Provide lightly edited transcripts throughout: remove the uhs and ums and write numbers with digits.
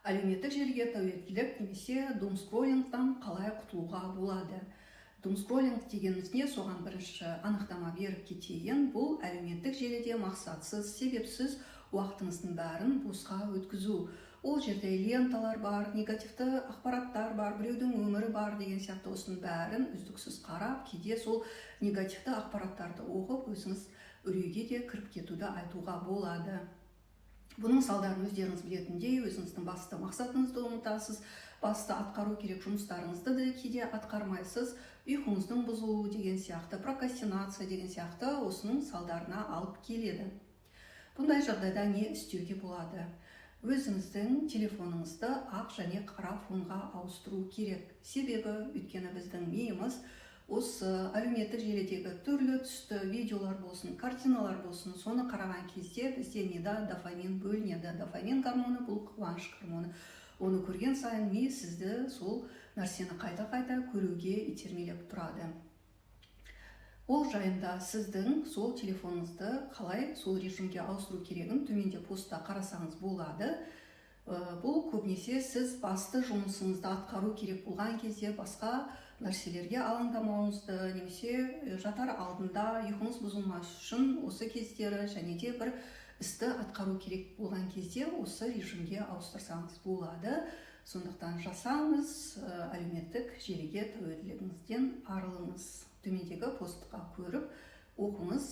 Әлеуметтік желіге тәуелділік немесе думскроллингтан қалай құтылуға болады? Думскроллинг дегеніміз не? Соған бірінші анықтама беріп кетейін. Бұл әлеуметтік желіде мақсатсыз, себепсіз уақытыңыздың бәрін босқа өткізу. Ол жерде ленталар бар, негативті ақпараттар бар, біреудің өмірі бар деген сияқты осының бәрін үздіксіз қарап, кейде сол негативті ақпараттарды оқып, өзіңіз үрейге де кіріп кетуді айтуға болады. Бұның салдарын өздеріңіз білетіндей, өзіңіздің басты мақсатыңызды ұмытасыз, басты атқару керек жұмыстарыңызды да кейде атқармайсыз, ұйқыңыздың бұзылуы деген сияқты, прокрастинация деген сияқты осының салдарына алып келеді. Бұндай жағдайда не істеуге болады? Өзіңіздің телефоныңызды ақ және қара фонға ауыстыру керек. Себебі өйткені біздің миымыз осы әлеуметтік желідегі түрлі түсті видеолар болсын, картиналар болсын, соны қараған кезде бізде мида дофамин бөлінеді. Дофамин гормоны бұл қуаныш гормоны. Оны көрген сайын ми сізді сол нәрсені қайта-қайта көруге итермелеп тұрады. Ол жайында сіздің сол телефоныңызды қалай сол режимге ауыстыру керегін төменде постта қарасаңыз болады. Бұл көбінесе сіз басты жұмысыңызды атқару керек болған кезде басқа нәрселерге алаңдамауыңызды, немесе жатар алдында ұйқыңыз бұзылмас үшін осы кездері және де бір істі атқару керек болған кезде осы режимге ауыстырсаңыз болады. Сондықтан жасаңыз, әлеуметтік желіге тәуелділігіңізден арылыңыз. Төмендегі постқа көріп оқыңыз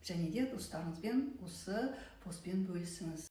және де достарыңызбен осы постпен бөлісіңіз.